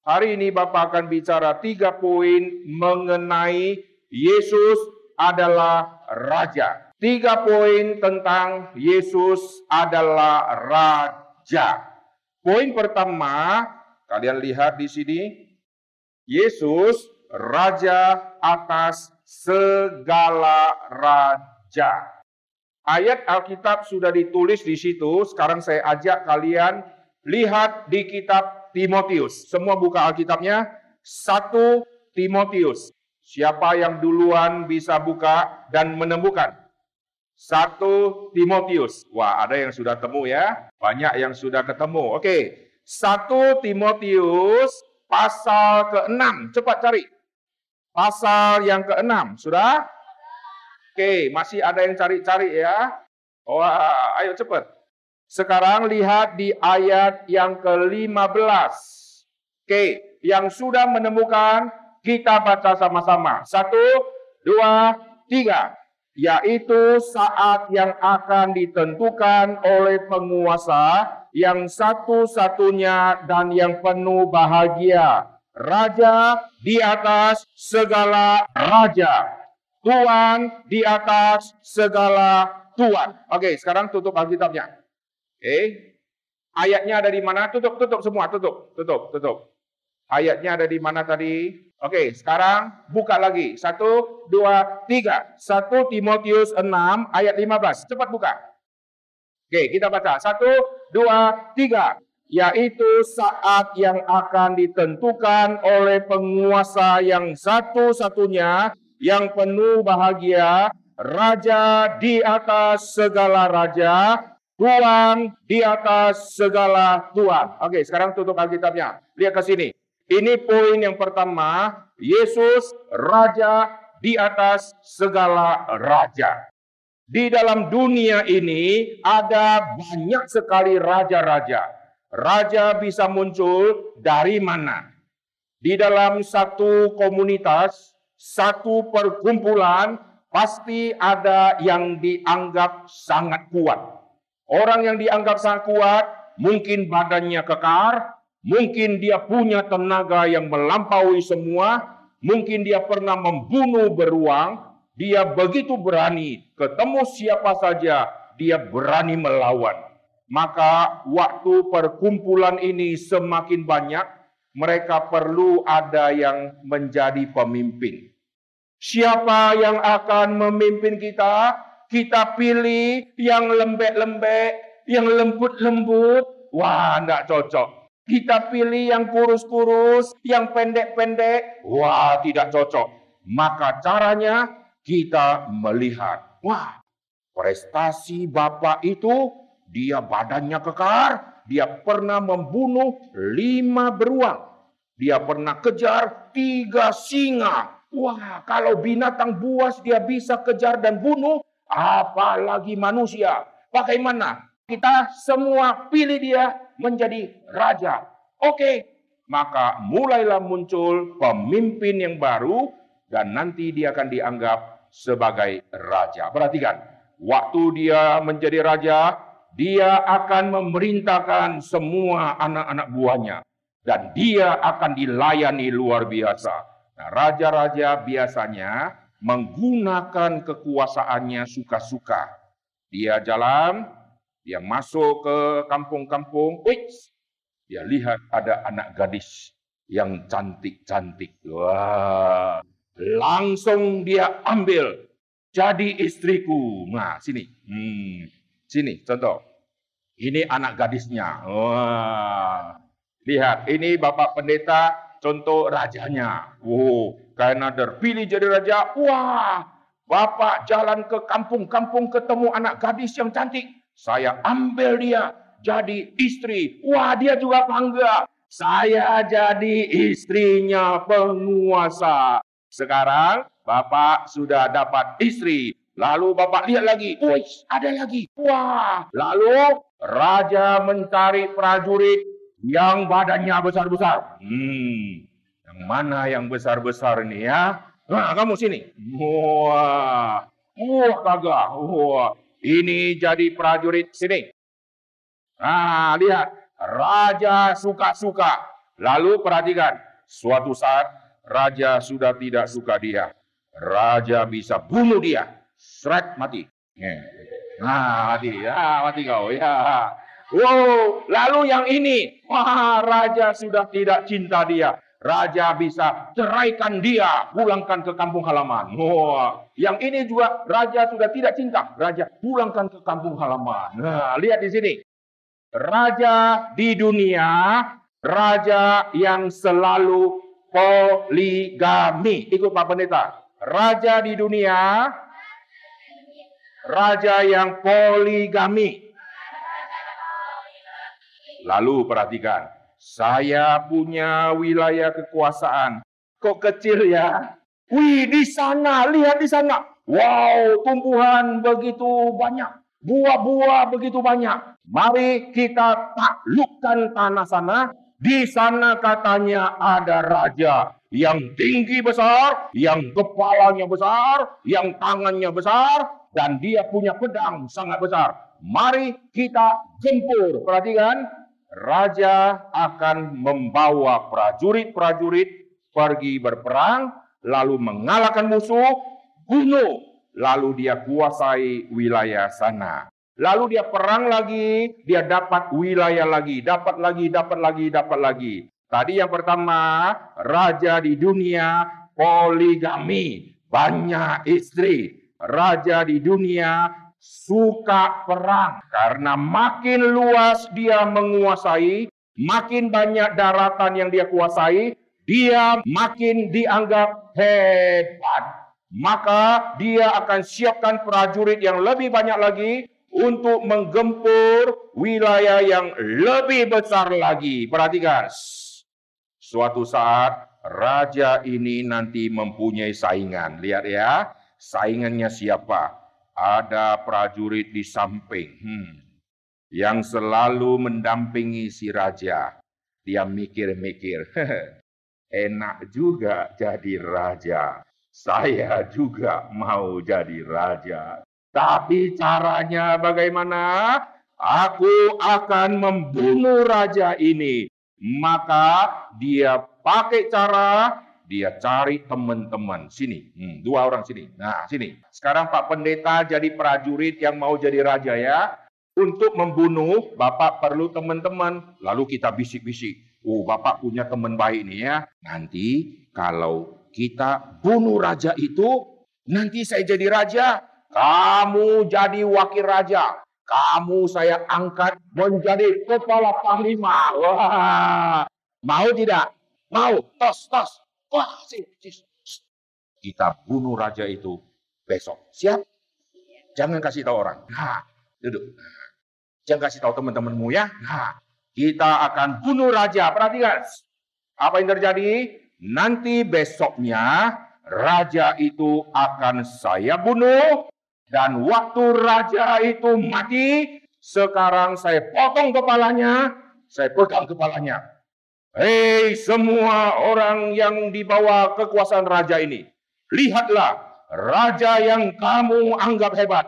Hari ini Bapak akan bicara 3 poin mengenai Yesus adalah Raja. 3 poin tentang Yesus adalah Raja. Poin pertama, kalian lihat di sini, Yesus Raja atas segala raja. Ayat Alkitab sudah ditulis di situ. Sekarang saya ajak kalian lihat di kitab Timotius. Semua buka Alkitabnya. 1 Timotius. Siapa yang duluan bisa buka dan menemukan? 1 Timotius. Wah, ada yang sudah temu ya. Banyak yang sudah ketemu. Oke. 1 Timotius pasal ke-6. Cepat cari. Pasal yang ke-6. Sudah? Oke, masih ada yang cari-cari ya. Wah, ayo cepat. Sekarang lihat di ayat yang ke-15. Oke, yang sudah menemukan, kita baca sama-sama. 1, 2, 3. Yaitu saat yang akan ditentukan oleh penguasa yang satu-satunya dan yang penuh bahagia. Raja di atas segala raja. Tuhan di atas segala Tuhan. Oke, sekarang tutup Alkitabnya. Oke. Ayatnya ada di mana? Tutup semua, tutup. Ayatnya ada di mana tadi? Oke, sekarang buka lagi. 1, 2, 3. 1 Timotius 6 ayat 15. Cepat buka. Oke, kita baca. 1, 2, 3. Yaitu saat yang akan ditentukan oleh penguasa yang satu-satunya, yang penuh bahagia, Raja di atas segala raja, Tuhan di atas segala Tuhan. Oke, sekarang tutup Alkitabnya. Lihat ke sini. Ini poin yang pertama, Yesus Raja di atas segala raja. Di dalam dunia ini ada banyak sekali raja-raja. Raja bisa muncul dari mana? Di dalam satu komunitas, satu perkumpulan, pasti ada yang dianggap sangat kuat. Orang yang dianggap sangat kuat, mungkin badannya kekar, mungkin dia punya tenaga yang melampaui semua, mungkin dia pernah membunuh beruang, dia begitu berani, ketemu siapa saja, dia berani melawan. Maka waktu perkumpulan ini semakin banyak, mereka perlu ada yang menjadi pemimpin. Siapa yang akan memimpin kita? Kita pilih yang lembek-lembek, yang lembut-lembut. Wah, enggak cocok. Kita pilih yang kurus-kurus, yang pendek-pendek. Wah, tidak cocok. Maka caranya kita melihat. Wah, prestasi Bapak itu, dia badannya kekar. Dia pernah membunuh 5 beruang. Dia pernah kejar 3 singa. Wah, kalau binatang buas dia bisa kejar dan bunuh, apalagi manusia. Bagaimana? Kita semua pilih dia menjadi raja. Oke, maka mulailah muncul pemimpin yang baru dan nanti dia akan dianggap sebagai raja. Perhatikan, waktu dia menjadi raja, dia akan memerintahkan semua anak-anak buahnya. Dan dia akan dilayani luar biasa. Nah, raja-raja biasanya menggunakan kekuasaannya suka-suka. Dia jalan, dia masuk ke kampung-kampung. Dia lihat ada anak gadis yang cantik-cantik. Wah, langsung dia ambil. Jadi istriku. Nah, sini. Sini, contoh. Ini anak gadisnya. Wah. Lihat, ini Bapak Pendeta, contoh rajanya. Karena terpilih jadi raja. Wah, Bapak jalan ke kampung-kampung ketemu anak gadis yang cantik. Saya ambil dia jadi istri. Wah, dia juga bangga. Saya jadi istrinya penguasa. Sekarang Bapak sudah dapat istri. Lalu Bapak lihat lagi. Ada lagi. Wah, lalu raja mencari prajurit yang badannya besar-besar. Yang mana yang besar-besar ini ya? Nah, kamu sini. Wah, kagak. Wah, ini jadi prajurit sini. Nah, lihat. Raja suka-suka. Lalu perhatikan, suatu saat raja sudah tidak suka dia. Raja bisa bunuh dia. Seret, mati. Nah, mati. Ya, mati kau. Ya. Wow, lalu yang ini, wah, raja sudah tidak cinta dia. Raja bisa ceraikan dia, pulangkan ke kampung halaman. Wah, yang ini juga raja sudah tidak cinta. Raja pulangkan ke kampung halaman. Nah, lihat di sini. Raja di dunia, raja yang selalu poligami. Ikut Pak Pendeta. Raja di dunia, raja yang poligami. Lalu perhatikan, saya punya wilayah kekuasaan. Kok kecil ya? Wih, di sana, lihat di sana. Wow, tumbuhan begitu banyak. Buah-buah begitu banyak. Mari kita taklukkan tanah sana. Di sana katanya ada raja yang tinggi besar, yang kepalanya besar, yang tangannya besar, dan dia punya pedang sangat besar. Mari kita gempur. Perhatikan. Raja akan membawa prajurit-prajurit pergi berperang, lalu mengalahkan musuh, bunuh, lalu dia kuasai wilayah sana. Lalu dia perang lagi, dia dapat wilayah lagi, dapat lagi. Tadi yang pertama, raja di dunia poligami, banyak istri. Raja di dunia suka perang karena makin luas dia menguasai, makin banyak daratan yang dia kuasai, dia makin dianggap hebat. Maka dia akan siapkan prajurit yang lebih banyak lagi untuk menggempur wilayah yang lebih besar lagi. Perhatikan, suatu saat raja ini nanti mempunyai saingan. Lihat ya, saingannya siapa? Ada prajurit di samping yang selalu mendampingi si raja. Dia mikir-mikir, enak juga jadi raja. Saya juga mau jadi raja. Tapi caranya bagaimana? Aku akan membunuh raja ini. Maka dia pakai cara, dia cari teman-teman. Sini, dua orang sini. Nah, sini. Sekarang Pak Pendeta jadi prajurit yang mau jadi raja ya. Untuk membunuh, Bapak perlu teman-teman. Lalu kita bisik-bisik. Oh, Bapak punya teman baik nih ya. Nanti kalau kita bunuh raja itu, nanti saya jadi raja. Kamu jadi wakil raja. Kamu saya angkat menjadi kepala panglima. Wah, mau tidak? Mau? Tos. Wah, kita bunuh raja itu besok. Siap? Jangan kasih tahu orang. Nah, duduk. Jangan kasih tahu teman-temanmu ya. Nah, kita akan bunuh raja. Perhatikan. Apa yang terjadi? Nanti besoknya raja itu akan saya bunuh. Dan waktu raja itu mati, sekarang saya potong kepalanya, saya pegang kepalanya. Hei semua orang yang di bawah kekuasaan raja ini. Lihatlah, raja yang kamu anggap hebat,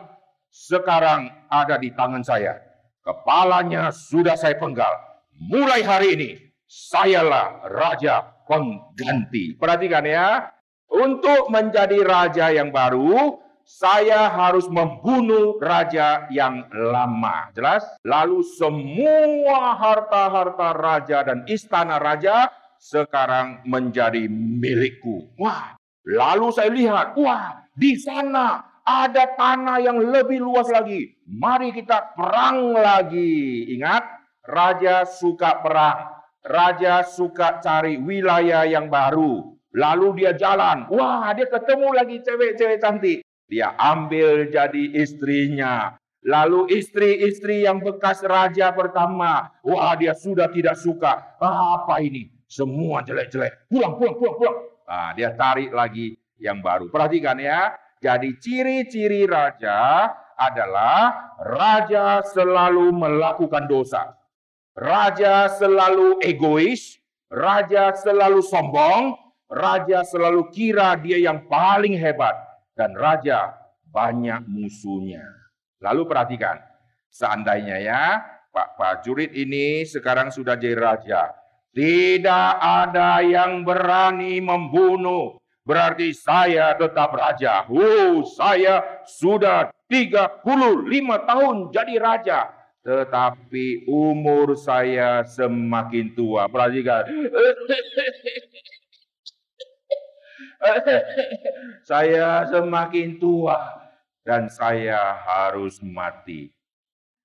sekarang ada di tangan saya. Kepalanya sudah saya penggal. Mulai hari ini, sayalah raja pengganti. Perhatikan ya, untuk menjadi raja yang baru, saya harus membunuh raja yang lama. Jelas? Lalu semua harta-harta raja dan istana raja sekarang menjadi milikku. Wah, lalu saya lihat, wah, di sana ada tanah yang lebih luas lagi. Mari kita perang lagi. Ingat, raja suka perang. Raja suka cari wilayah yang baru. Lalu dia jalan. Wah, dia ketemu lagi cewek-cewek cantik. Dia ambil jadi istrinya. Lalu istri-istri yang bekas raja pertama. Wah, dia sudah tidak suka. Apa ini? Semua jelek-jelek. Pulang. Nah, dia tarik lagi yang baru. Perhatikan ya. Jadi ciri-ciri raja adalah raja selalu melakukan dosa. Raja selalu egois. Raja selalu sombong. Raja selalu kira dia yang paling hebat. Dan raja banyak musuhnya. Lalu perhatikan, seandainya ya, Pak prajurit ini sekarang sudah jadi raja. Tidak ada yang berani membunuh. Berarti saya tetap raja. Saya sudah 35 tahun jadi raja. Tetapi umur saya semakin tua. Perhatikan. Saya semakin tua. Dan saya harus mati.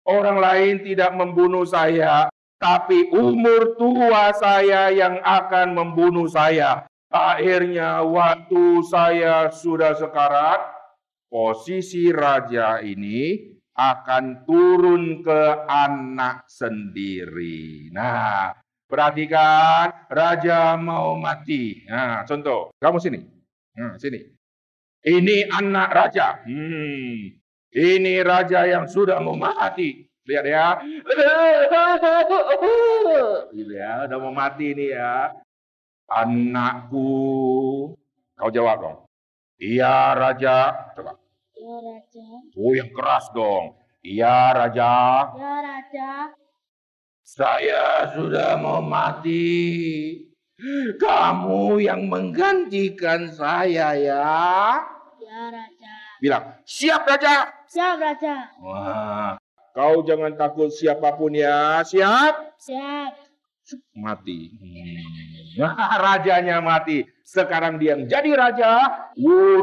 Orang lain tidak membunuh saya. Tapi umur tua saya yang akan membunuh saya. Akhirnya waktu saya sudah sekarat, posisi raja ini akan turun ke anak sendiri. Nah, perhatikan, raja mau mati. Nah, contoh, kamu sini. Sini. Ini anak raja. Ini raja yang sudah mau mati. Lihat ya. Gitu ya, udah mau mati nih ya. Anakku. Kau jawab dong. Iya raja. Coba. Ya Raja. Oh yang keras dong. Iya raja. Ya Raja. Saya sudah mau mati. Kamu yang menggantikan saya ya. Ya Raja. Bilang, siap raja. Siap Raja. Wah, kau jangan takut siapapun ya. Siap? Siap. Mati. Rajanya mati. Sekarang dia jadi raja.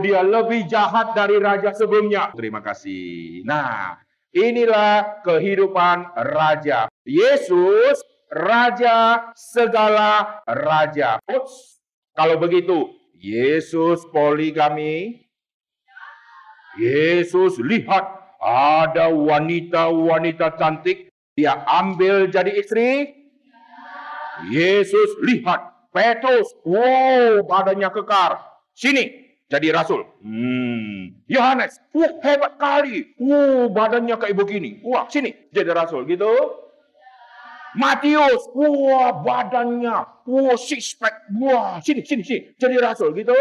Dia lebih jahat dari raja sebelumnya. Terima kasih. Nah, inilah kehidupan raja. Yesus, raja segala raja. Ups, kalau begitu, Yesus poligami. Yesus lihat ada wanita-wanita cantik. Dia ambil jadi istri. Yesus lihat Petrus, badannya kekar. Sini, jadi rasul. Yohanes, hebat kali. Badannya kayak begini. Sini, jadi rasul. Gitu. Matius, badannya, six pack. Sini, jadi rasul. Gitu.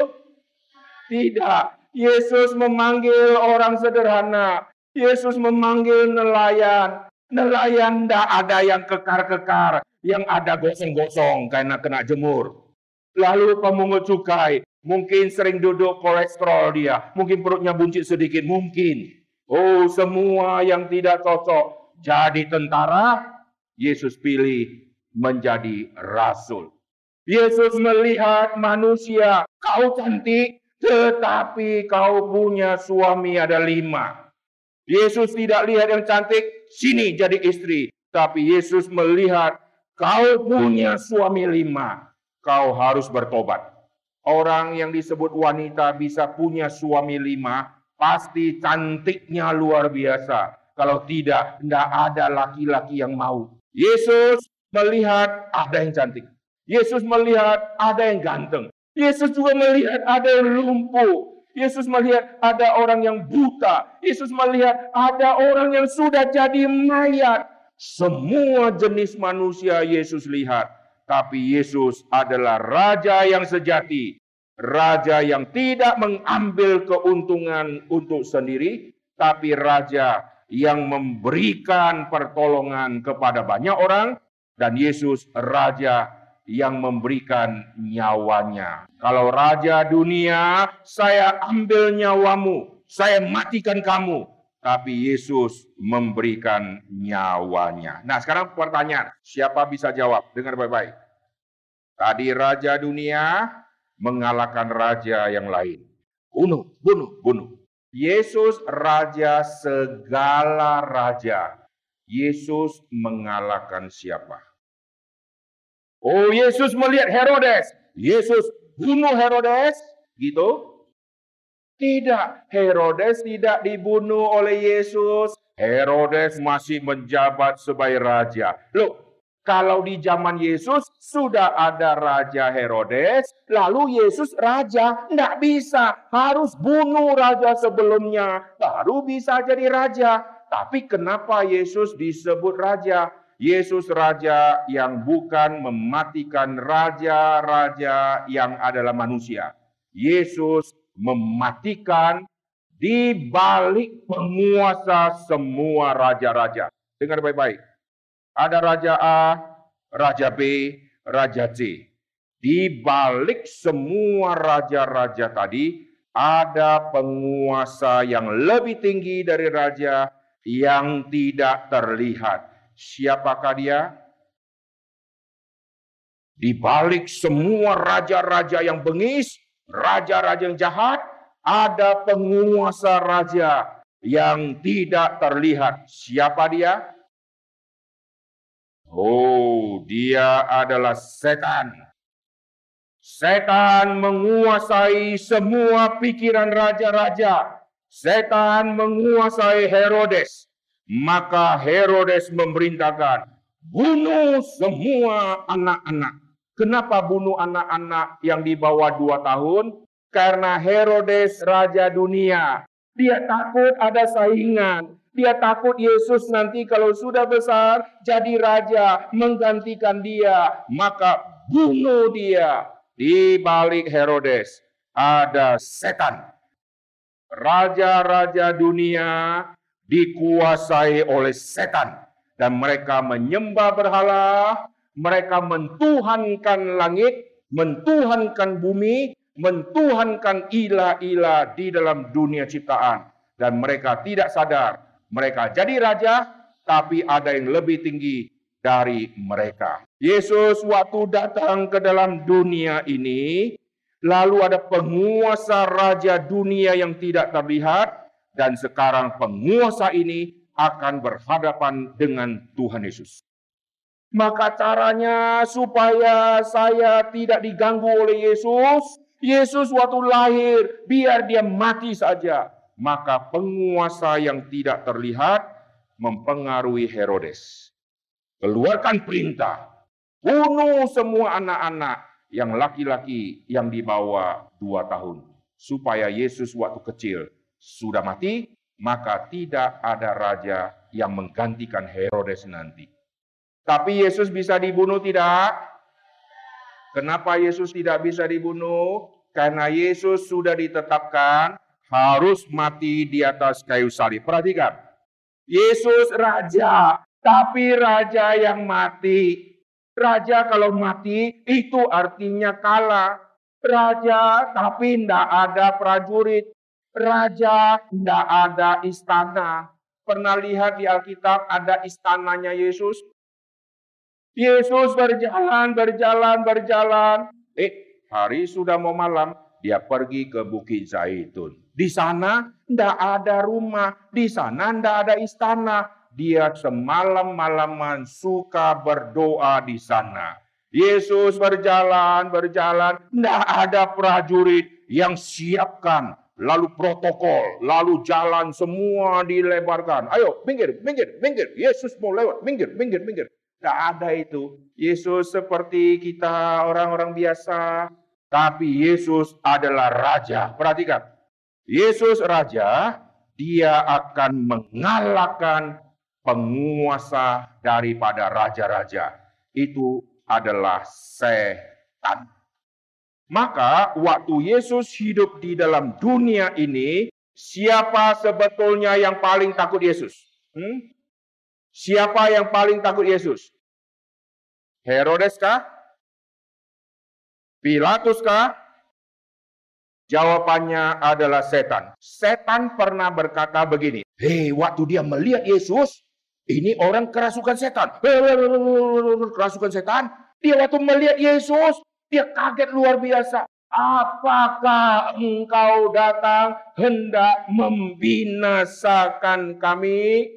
Tidak. Yesus memanggil orang sederhana. Yesus memanggil nelayan. Nelayan tidak ada yang kekar-kekar. Yang ada gosong-gosong karena kena jemur. Lalu pemungut cukai. Mungkin sering duduk kolesterol dia. Mungkin perutnya buncit sedikit. Mungkin. Semua yang tidak cocok. Jadi tentara. Yesus pilih menjadi rasul. Yesus melihat manusia. Kau cantik. Tetapi kau punya suami ada 5. Yesus tidak lihat yang cantik. Sini jadi istri. Tapi Yesus melihat. Kau punya suami 5, kau harus bertobat. Orang yang disebut wanita bisa punya suami 5, pasti cantiknya luar biasa. Kalau tidak ada laki-laki yang mau. Yesus melihat ada yang cantik. Yesus melihat ada yang ganteng. Yesus juga melihat ada yang lumpuh. Yesus melihat ada orang yang buta. Yesus melihat ada orang yang sudah jadi mayat. Semua jenis manusia Yesus lihat. Tapi Yesus adalah raja yang sejati. Raja yang tidak mengambil keuntungan untuk sendiri. Tapi raja yang memberikan pertolongan kepada banyak orang. Dan Yesus raja yang memberikan nyawanya. Kalau raja dunia, saya ambil nyawamu. Saya matikan kamu. Tapi Yesus memberikan nyawanya. Nah sekarang pertanyaan, siapa bisa jawab? Dengar baik-baik. Tadi raja dunia mengalahkan raja yang lain. Bunuh. Yesus raja segala raja. Yesus mengalahkan siapa? Yesus melihat Herodes. Yesus bunuh Herodes. Gitu. Tidak, Herodes tidak dibunuh oleh Yesus. Herodes masih menjabat sebagai raja. Loh, kalau di zaman Yesus sudah ada Raja Herodes, lalu Yesus raja, tidak bisa. Harus bunuh raja sebelumnya, baru bisa jadi raja. Tapi kenapa Yesus disebut raja? Yesus raja yang bukan mematikan raja-raja yang adalah manusia. Yesus mematikan di balik penguasa semua raja-raja. Dengar baik-baik. Ada raja A, raja B, Raja C. Di balik semua raja-raja tadi, ada penguasa yang lebih tinggi dari raja yang tidak terlihat. Siapakah dia? Di balik semua raja-raja yang bengis, raja-raja yang jahat, ada penguasa raja yang tidak terlihat. Siapa dia? Oh, dia adalah setan. Setan menguasai semua pikiran raja-raja. Setan menguasai Herodes. Maka Herodes memerintahkan, bunuh semua anak-anak. Kenapa bunuh anak-anak yang di bawah 2 tahun? Karena Herodes raja dunia. Dia takut ada saingan. Dia takut Yesus nanti kalau sudah besar jadi raja menggantikan dia. Maka bunuh dia. Di balik Herodes ada setan. Raja-raja dunia dikuasai oleh setan. Dan mereka menyembah berhala, mereka mentuhankan langit, mentuhankan bumi, mentuhankan ilah-ilah di dalam dunia ciptaan. Dan mereka tidak sadar, mereka jadi raja, tapi ada yang lebih tinggi dari mereka. Yesus waktu datang ke dalam dunia ini, lalu ada penguasa raja dunia yang tidak terlihat, dan sekarang penguasa ini akan berhadapan dengan Tuhan Yesus. Maka caranya supaya saya tidak diganggu oleh Yesus, Yesus waktu lahir, biar dia mati saja. Maka penguasa yang tidak terlihat mempengaruhi Herodes. Keluarkan perintah, bunuh semua anak-anak yang laki-laki yang di bawah 2 tahun. Supaya Yesus waktu kecil sudah mati, maka tidak ada raja yang menggantikan Herodes nanti. Tapi Yesus bisa dibunuh tidak? Kenapa Yesus tidak bisa dibunuh? Karena Yesus sudah ditetapkan harus mati di atas kayu salib. Perhatikan, Yesus raja, tapi raja yang mati. Raja kalau mati itu artinya kalah. Raja tapi tidak ada prajurit. Raja tidak ada istana. Pernah lihat di Alkitab ada istananya Yesus? Yesus berjalan. Hari sudah mau malam, dia pergi ke Bukit Zaitun. Di sana tidak ada rumah, di sana tidak ada istana. Dia semalam-malaman suka berdoa di sana. Yesus berjalan, tidak ada prajurit yang siapkan. Lalu protokol, lalu jalan semua dilebarkan. Ayo, minggir. Yesus mau lewat, minggir. Tidak ada itu. Yesus seperti kita orang-orang biasa. Tapi Yesus adalah raja. Perhatikan. Yesus raja, dia akan mengalahkan penguasa daripada raja-raja. Itu adalah setan. Maka waktu Yesus hidup di dalam dunia ini, siapa sebetulnya yang paling takut Yesus? Siapa yang paling takut Yesus? Herodes kah? Pilatus kah? Jawabannya adalah setan. Setan pernah berkata begini, waktu dia melihat Yesus, ini orang kerasukan setan. Kerasukan setan. Dia waktu melihat Yesus, dia kaget luar biasa. Apakah engkau datang hendak membinasakan kami?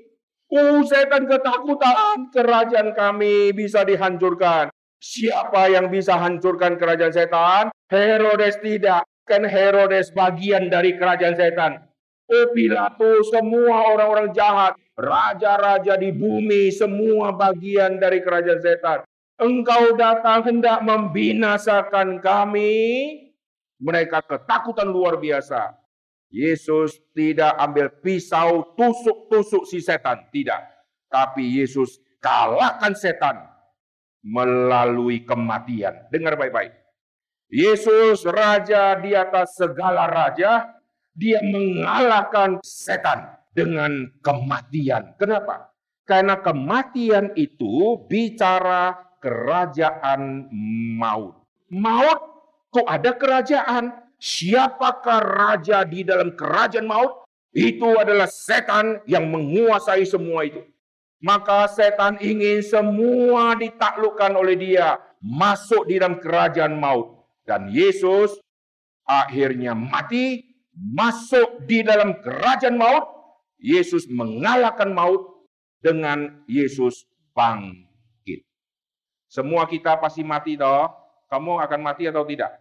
Setan ketakutan, kerajaan kami bisa dihancurkan. Siapa yang bisa hancurkan kerajaan setan? Herodes tidak. Kan Herodes bagian dari kerajaan setan. Pilatus, semua orang-orang jahat. Raja-raja di bumi, semua bagian dari kerajaan setan. Engkau datang hendak membinasakan kami. Mereka ketakutan luar biasa. Yesus tidak ambil pisau tusuk-tusuk si setan. Tidak. Tapi Yesus kalahkan setan melalui kematian. Dengar baik-baik. Yesus raja di atas segala raja. Dia mengalahkan setan dengan kematian. Kenapa? Karena kematian itu bicara kerajaan maut. Maut, kok ada kerajaan? Siapakah raja di dalam kerajaan maut? Itu adalah setan yang menguasai semua itu. Maka setan ingin semua ditaklukkan oleh dia, masuk di dalam kerajaan maut. Dan Yesus akhirnya mati, masuk di dalam kerajaan maut. Yesus mengalahkan maut dengan Yesus bangkit. Semua kita pasti mati toh. Kamu akan mati atau tidak?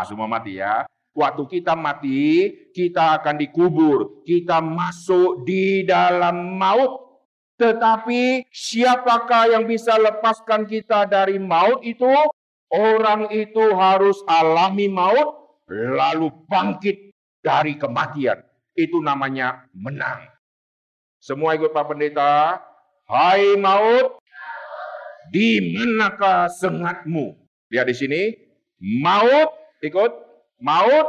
Semua mati ya. Waktu kita mati, kita akan dikubur. Kita masuk di dalam maut. Tetapi siapakah yang bisa lepaskan kita dari maut itu? Orang itu harus alami maut, lalu bangkit dari kematian. Itu namanya menang. Semua ikut Pak Pendeta. Hai maut, di manakah sengatmu? Lihat di sini. Maut, ikut. Maut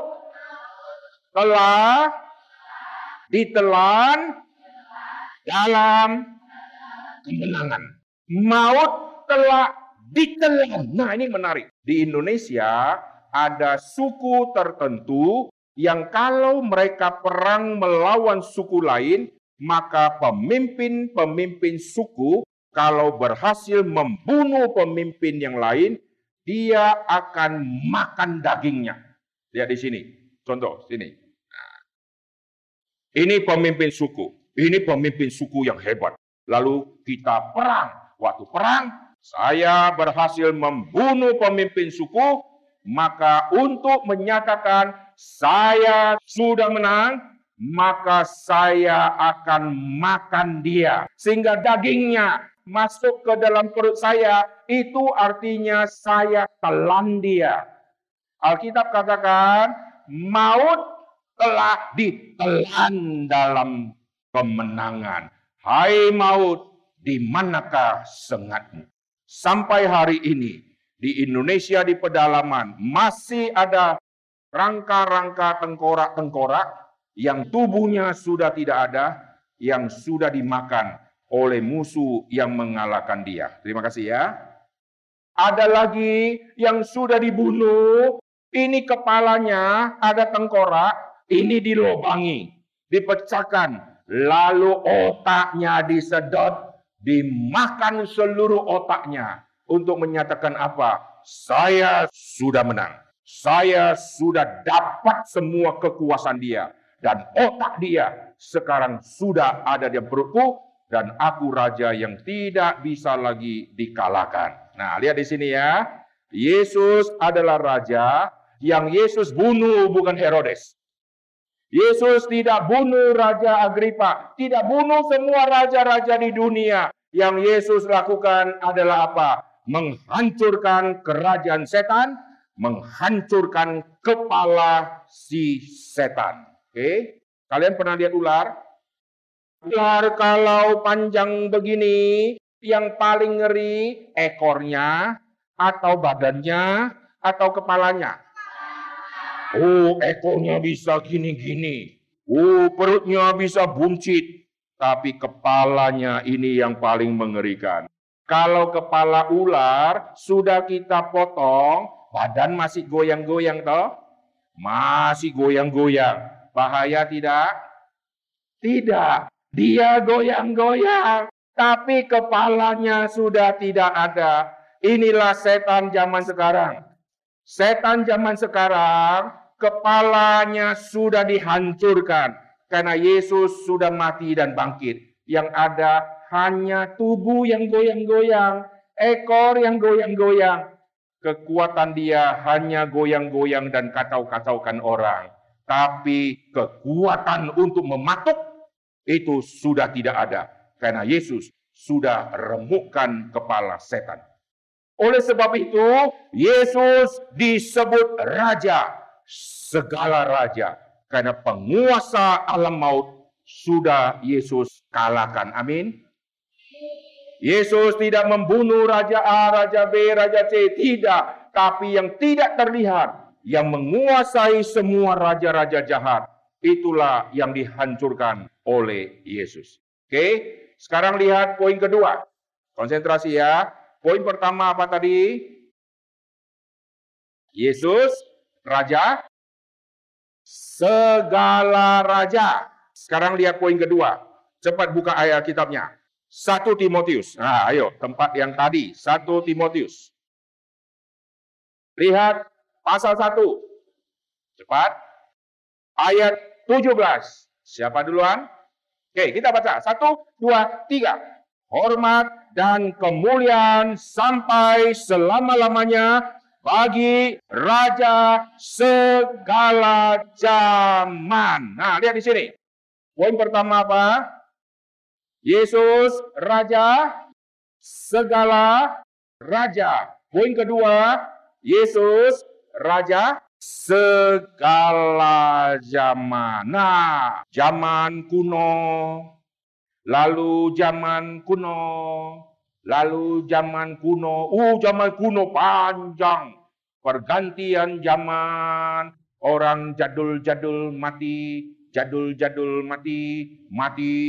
telah ditelan dalam kemenangan. Maut telah ditelan. Nah, ini menarik. Di Indonesia ada suku tertentu yang kalau mereka perang melawan suku lain, maka pemimpin-pemimpin suku kalau berhasil membunuh pemimpin yang lain, dia akan makan dagingnya. Lihat di sini. Contoh, sini. Nah, ini pemimpin suku. Ini pemimpin suku yang hebat. Lalu kita perang. Waktu perang, saya berhasil membunuh pemimpin suku, maka untuk menyatakan saya sudah menang, maka saya akan makan dia. Sehingga dagingnya masuk ke dalam perut saya, itu artinya saya telan dia. Alkitab katakan, maut telah ditelan dalam kemenangan. Hai maut, di manakah sengatmu? Sampai hari ini, di Indonesia di pedalaman, masih ada rangka-rangka tengkorak-tengkorak yang tubuhnya sudah tidak ada, yang sudah dimakan oleh musuh yang mengalahkan dia. Terima kasih ya. Ada lagi yang sudah dibunuh, ini kepalanya ada tengkorak, ini dilobangi, dipecahkan, lalu otaknya disedot, dimakan seluruh otaknya untuk menyatakan apa? Saya sudah menang. Saya sudah dapat semua kekuasaan dia. Dan otak dia sekarang sudah ada di perutku. Dan aku raja yang tidak bisa lagi dikalahkan. Nah, lihat di sini ya. Yesus adalah raja yang Yesus bunuh, bukan Herodes. Yesus tidak bunuh Raja Agripa. Tidak bunuh semua raja-raja di dunia. Yang Yesus lakukan adalah apa? Menghancurkan kerajaan setan. Menghancurkan kepala si setan. Oke? Kalian pernah lihat ular? Ular kalau panjang begini, yang paling ngeri ekornya, atau badannya, atau kepalanya. Oh, ekornya bisa gini-gini. Oh, perutnya bisa buncit. Tapi kepalanya ini yang paling mengerikan. Kalau kepala ular sudah kita potong, badan masih goyang-goyang toh? Masih goyang-goyang. Bahaya tidak? Tidak. Dia goyang-goyang. Tapi kepalanya sudah tidak ada. Inilah setan zaman sekarang. Setan zaman sekarang, kepalanya sudah dihancurkan. Karena Yesus sudah mati dan bangkit. Yang ada hanya tubuh yang goyang-goyang. Ekor yang goyang-goyang. Kekuatan dia hanya goyang-goyang dan kacau-kacaukan orang. Tapi kekuatan untuk mematuk itu sudah tidak ada. Karena Yesus sudah remukkan kepala setan. Oleh sebab itu, Yesus disebut Raja, segala raja. Karena penguasa alam maut sudah Yesus kalahkan. Amin. Yesus tidak membunuh Raja A, Raja B, Raja C. Tidak. Tapi yang tidak terlihat, yang menguasai semua raja-raja jahat, itulah yang dihancurkan oleh Yesus. Oke, sekarang lihat poin kedua. Konsentrasi ya. Poin pertama apa tadi? Yesus Raja, segala raja. Sekarang lihat poin kedua. Cepat buka ayat kitabnya. 1 Timotius. Nah, ayo, tempat yang tadi. 1 Timotius. Lihat pasal 1. Cepat. Ayat 17. Siapa duluan? Oke, kita baca. 1, 2, 3. Hormat dan kemuliaan sampai selama-lamanya bagi Raja segala zaman. Nah, lihat di sini. Poin pertama apa? Yesus Raja segala raja. Poin kedua, Yesus Raja segala zaman. Nah, zaman kuno, lalu zaman kuno, lalu zaman kuno. Zaman kuno panjang. Pergantian zaman, orang jadul-jadul mati, jadul-jadul mati,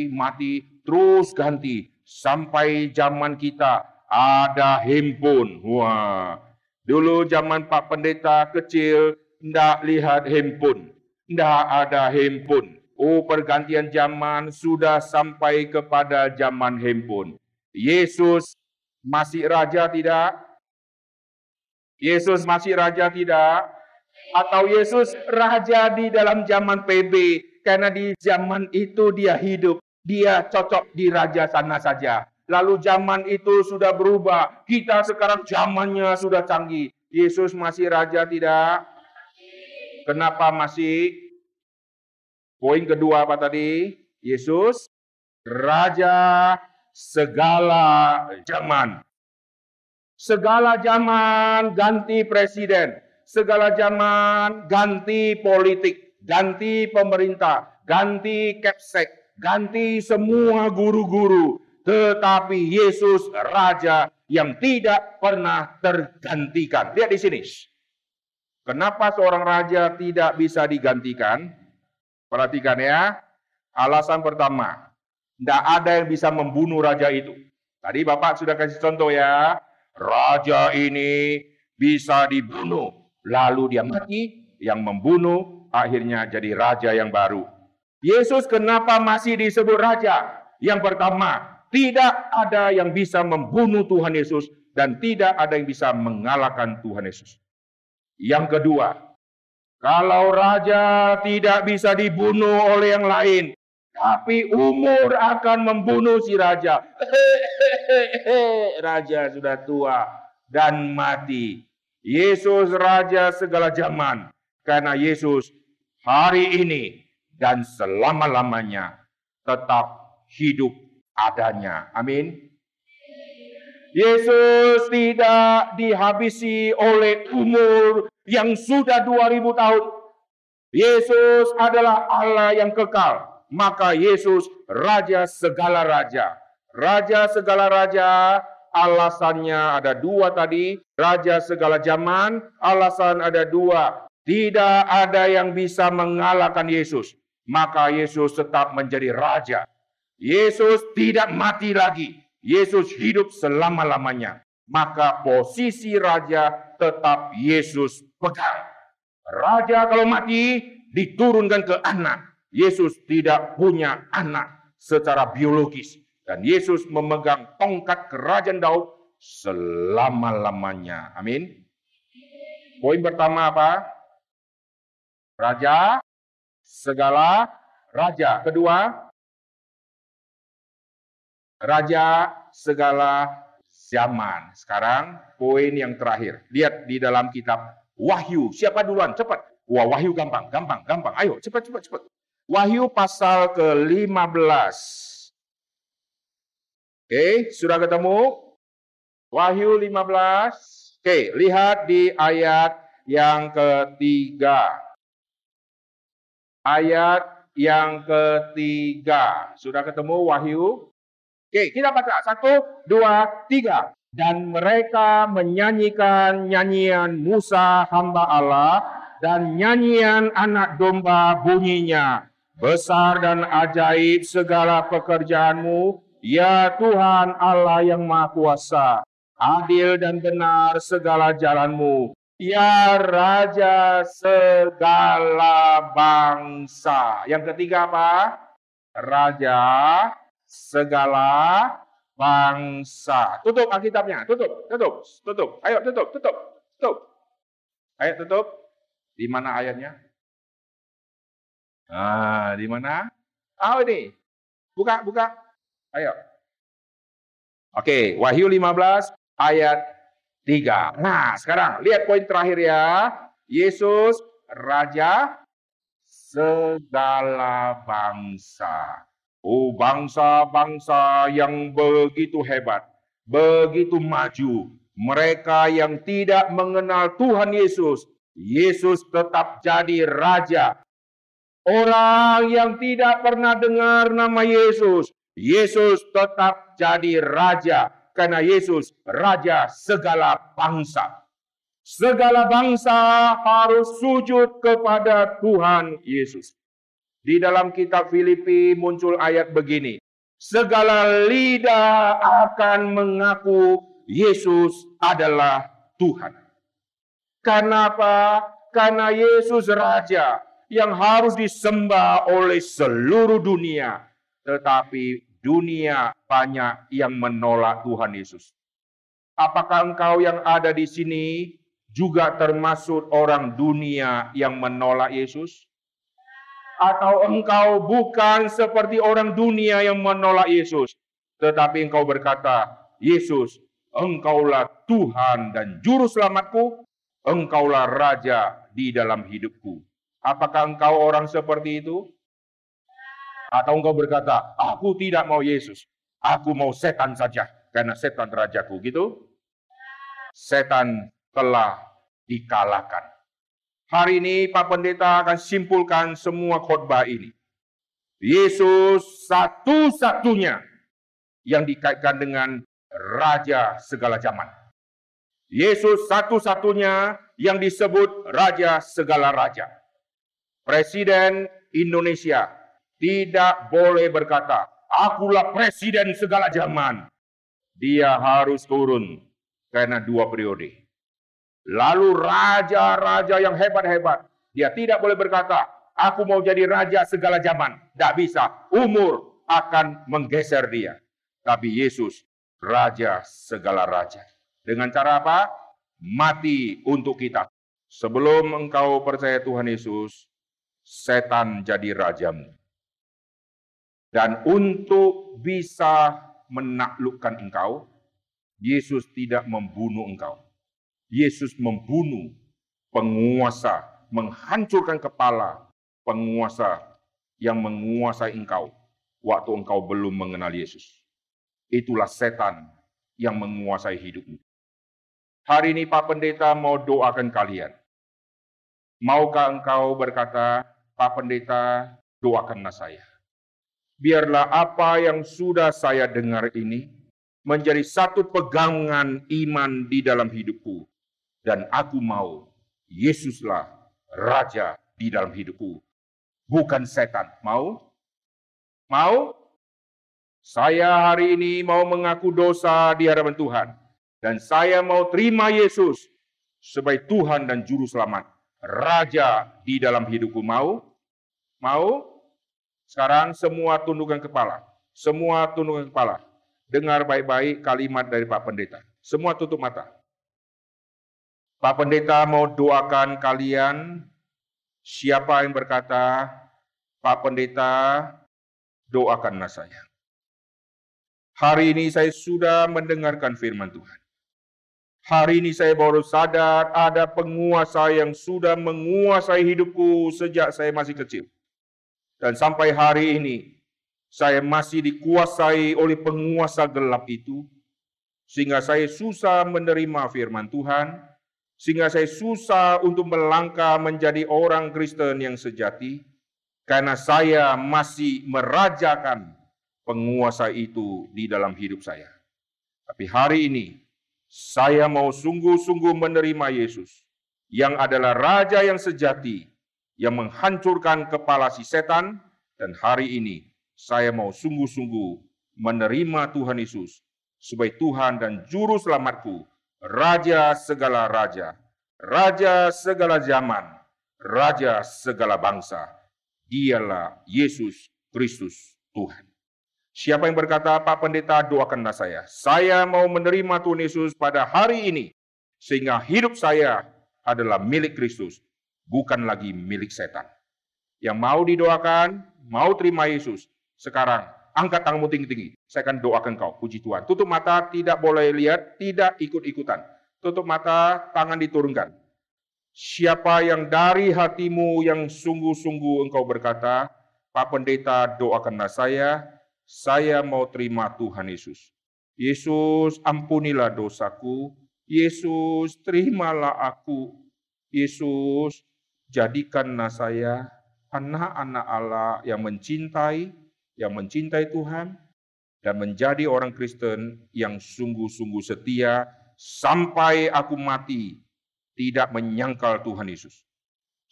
mati, terus ganti. Sampai zaman kita ada handphone. Wah, dulu zaman Pak Pendeta kecil, ndak lihat handphone. Ndak ada handphone. Pergantian zaman sudah sampai kepada zaman handphone. Yesus masih raja tidak? Yesus masih raja tidak? Atau Yesus raja di dalam zaman PB? Karena di zaman itu dia hidup. Dia cocok di raja sana saja. Lalu zaman itu sudah berubah. Kita sekarang zamannya sudah canggih. Yesus masih raja tidak? Kenapa masih? Poin kedua apa tadi? Yesus raja segala zaman. Segala zaman ganti presiden. Segala zaman ganti politik. Ganti pemerintah. Ganti Kepsek. Ganti semua guru-guru. Tetapi Yesus Raja yang tidak pernah tergantikan. Lihat di sini. Kenapa seorang raja tidak bisa digantikan? Perhatikan ya. Alasan pertama. Tidak ada yang bisa membunuh raja itu. Tadi Bapak sudah kasih contoh ya. Raja ini bisa dibunuh. Lalu dia mati. Yang membunuh akhirnya jadi raja yang baru. Yesus kenapa masih disebut raja? Yang pertama, tidak ada yang bisa membunuh Tuhan Yesus. Dan tidak ada yang bisa mengalahkan Tuhan Yesus. Yang kedua, kalau raja tidak bisa dibunuh oleh yang lain. Tapi umur akan membunuh si raja. Raja sudah tua dan mati. Yesus raja segala zaman. Karena Yesus hari ini dan selama-lamanya tetap hidup adanya. Amin. Yesus tidak dihabisi oleh umur yang sudah 2000 tahun. Yesus adalah Allah yang kekal. Maka Yesus Raja segala raja. Raja segala raja, alasannya ada dua tadi. Raja segala zaman, alasan ada dua. Tidak ada yang bisa mengalahkan Yesus. Maka Yesus tetap menjadi raja. Yesus tidak mati lagi. Yesus hidup selama-lamanya. Maka posisi raja tetap Yesus pegang. Raja kalau mati diturunkan ke anak. Yesus tidak punya anak secara biologis. Dan Yesus memegang tongkat kerajaan Daud selama-lamanya. Amin. Poin pertama apa? Raja segala raja. Kedua, raja segala zaman. Sekarang poin yang terakhir. Lihat di dalam kitab Wahyu. Siapa duluan? Cepat. Wah, Wahyu gampang. Ayo, cepat. Wahyu pasal ke-15. Oke, sudah ketemu? Wahyu 15. Oke, lihat di ayat yang ketiga. Ayat yang ketiga. Sudah ketemu Wahyu? Oke, kita baca. 1, 2, 3. Dan mereka menyanyikan nyanyian Musa hamba Allah dan nyanyian anak domba bunyinya. Besar dan ajaib segala pekerjaanmu, ya Tuhan Allah yang Maha Kuasa. adil dan benar segala jalanmu. Ya Raja segala bangsa. Yang ketiga apa? Raja segala bangsa. Tutup Alkitabnya, tutup. Ayo tutup. Ayo tutup. Di mana ayatnya? Di mana? Ini. Buka. Ayo. Oke, Wahyu 15 ayat 3. Nah, sekarang lihat poin terakhir ya. Yesus Raja segala bangsa. Oh, bangsa-bangsa yang begitu hebat, begitu maju. Mereka yang tidak mengenal Tuhan Yesus, Yesus tetap jadi Raja. Orang yang tidak pernah dengar nama Yesus, Yesus tetap jadi Raja. Karena Yesus Raja segala bangsa. Segala bangsa harus sujud kepada Tuhan Yesus. Di dalam kitab Filipi muncul ayat begini. Segala lidah akan mengaku Yesus adalah Tuhan. Kenapa? Karena Yesus Raja yang harus disembah oleh seluruh dunia. Tetapi dunia banyak yang menolak Tuhan Yesus. Apakah engkau yang ada di sini juga termasuk orang dunia yang menolak Yesus? Atau engkau bukan seperti orang dunia yang menolak Yesus, tetapi engkau berkata, Yesus, engkaulah Tuhan dan Juru Selamatku, engkaulah Raja di dalam hidupku. Apakah engkau orang seperti itu? Atau engkau berkata, aku tidak mau Yesus, aku mau setan saja, karena setan rajaku, gitu? Setan telah dikalahkan. Hari ini Pak Pendeta akan simpulkan semua khotbah ini. Yesus satu-satunya yang dikaitkan dengan Raja segala zaman. Yesus satu-satunya yang disebut Raja segala raja. Presiden Indonesia tidak boleh berkata, akulah presiden segala zaman. Dia harus turun karena 2 periode. Lalu raja-raja yang hebat-hebat, dia tidak boleh berkata, aku mau jadi raja segala zaman. Tidak bisa, umur akan menggeser dia. Tapi Yesus, Raja segala raja. Dengan cara apa? Mati untuk kita. Sebelum engkau percaya Tuhan Yesus, setan jadi rajamu. Dan untuk bisa menaklukkan engkau, Yesus tidak membunuh engkau. Yesus membunuh penguasa, menghancurkan kepala penguasa yang menguasai engkau waktu engkau belum mengenal Yesus. Itulah setan yang menguasai hidupmu. Hari ini Pak Pendeta mau doakan kalian. Maukah engkau berkata, Pak Pendeta, doakanlah saya. Biarlah apa yang sudah saya dengar ini menjadi satu pegangan iman di dalam hidupku. Dan aku mau Yesuslah Raja di dalam hidupku. Bukan setan. Mau? Mau? Saya hari ini mau mengaku dosa di hadapan Tuhan. Dan saya mau terima Yesus sebagai Tuhan dan Juru Selamat. Raja di dalam hidupku. Mau? Mau? Sekarang semua tundukkan kepala. Semua tundukkan kepala. Dengar baik-baik kalimat dari Pak Pendeta. Semua tutup mata. Pak Pendeta mau doakan kalian. Siapa yang berkata, Pak Pendeta, doakanlah saya. Hari ini saya sudah mendengarkan firman Tuhan. Hari ini saya baru sadar ada penguasa yang sudah menguasai hidupku sejak saya masih kecil. Dan sampai hari ini, saya masih dikuasai oleh penguasa gelap itu, sehingga saya susah menerima firman Tuhan, sehingga saya susah untuk melangkah menjadi orang Kristen yang sejati, karena saya masih merajakan penguasa itu di dalam hidup saya. Tapi hari ini, saya mau sungguh-sungguh menerima Yesus, yang adalah Raja yang sejati, yang menghancurkan kepala si setan, dan hari ini, saya mau sungguh-sungguh menerima Tuhan Yesus sebagai Tuhan dan Juru Selamatku, Raja segala raja, Raja segala zaman, Raja segala bangsa. Dialah Yesus Kristus Tuhan. Siapa yang berkata, Pak Pendeta, doakanlah saya. Saya mau menerima Tuhan Yesus pada hari ini, sehingga hidup saya adalah milik Kristus, bukan lagi milik setan. Yang mau didoakan, mau terima Yesus, sekarang angkat tanganmu tinggi-tinggi. Saya akan doakan kau, puji Tuhan. Tutup mata, tidak boleh lihat, tidak ikut-ikutan. Tutup mata, tangan diturunkan. Siapa yang dari hatimu yang sungguh-sungguh engkau berkata, Pak Pendeta, doakanlah saya mau terima Tuhan Yesus. Yesus, ampunilah dosaku. Yesus, terimalah aku. Yesus, jadikanlah saya anak-anak Allah yang mencintai Tuhan, dan menjadi orang Kristen yang sungguh-sungguh setia sampai aku mati, tidak menyangkal Tuhan Yesus.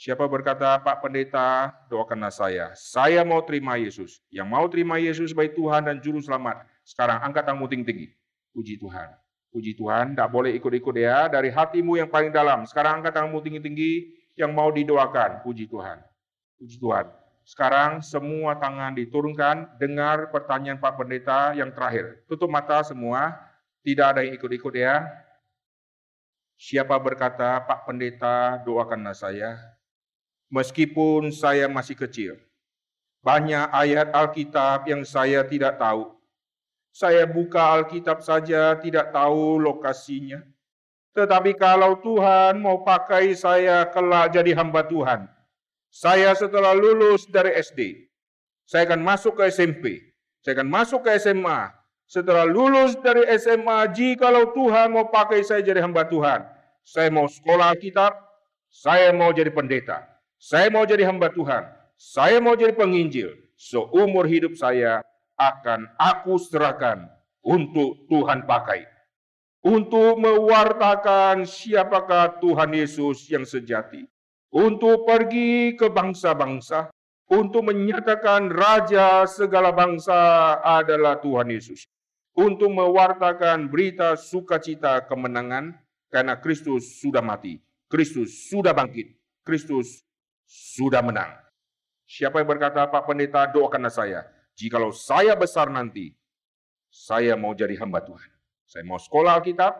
Siapa berkata, Pak Pendeta, doakanlah saya. Saya mau terima Yesus. Yang mau terima Yesus sebagai Tuhan dan Juru Selamat, sekarang angkat tanganmu tinggi-tinggi. Puji Tuhan. Puji Tuhan, tidak boleh ikut-ikut ya. Dari hatimu yang paling dalam. Sekarang angkat tanganmu tinggi-tinggi yang mau didoakan. Puji Tuhan. Puji Tuhan. Sekarang semua tangan diturunkan. Dengar pertanyaan Pak Pendeta yang terakhir. Tutup mata semua. Tidak ada yang ikut-ikut ya. Siapa berkata, Pak Pendeta, doakanlah saya. Meskipun saya masih kecil, banyak ayat Alkitab yang saya tidak tahu. Saya buka Alkitab saja, tidak tahu lokasinya. Tetapi kalau Tuhan mau pakai saya kelak jadi hamba Tuhan, saya setelah lulus dari SD, saya akan masuk ke SMP, saya akan masuk ke SMA. Setelah lulus dari SMA, jikalau Tuhan mau pakai saya jadi hamba Tuhan, saya mau sekolah Alkitab, saya mau jadi pendeta. Saya mau jadi hamba Tuhan. Saya mau jadi penginjil. Seumur hidup saya akan aku serahkan untuk Tuhan pakai. Untuk mewartakan siapakah Tuhan Yesus yang sejati. Untuk pergi ke bangsa-bangsa. Untuk menyatakan Raja segala bangsa adalah Tuhan Yesus. Untuk mewartakan berita sukacita kemenangan. Karena Kristus sudah mati. Kristus sudah bangkit. Kristus sudah menang. Siapa yang berkata, Pak Pendeta, doakanlah saya. Jikalau saya besar nanti, saya mau jadi hamba Tuhan. Saya mau sekolah Alkitab,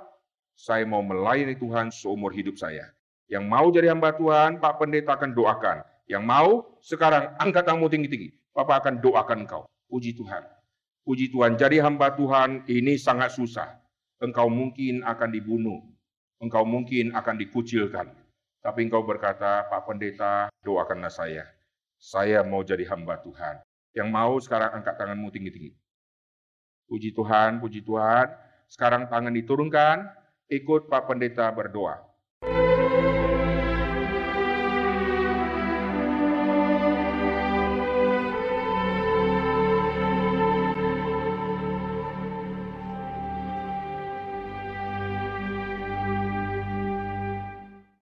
saya mau melayani Tuhan seumur hidup saya. Yang mau jadi hamba Tuhan, Pak Pendeta akan doakan. Yang mau, sekarang angkat tanganmu tinggi-tinggi. Bapak akan doakan engkau. Puji Tuhan. Puji Tuhan, jadi hamba Tuhan ini sangat susah. Engkau mungkin akan dibunuh. Engkau mungkin akan dikucilkan. Tapi engkau berkata, Pak Pendeta, doakanlah saya. Saya mau jadi hamba Tuhan. Yang mau sekarang angkat tanganmu tinggi-tinggi. Puji Tuhan, puji Tuhan. Sekarang tangan diturunkan, ikut Pak Pendeta berdoa.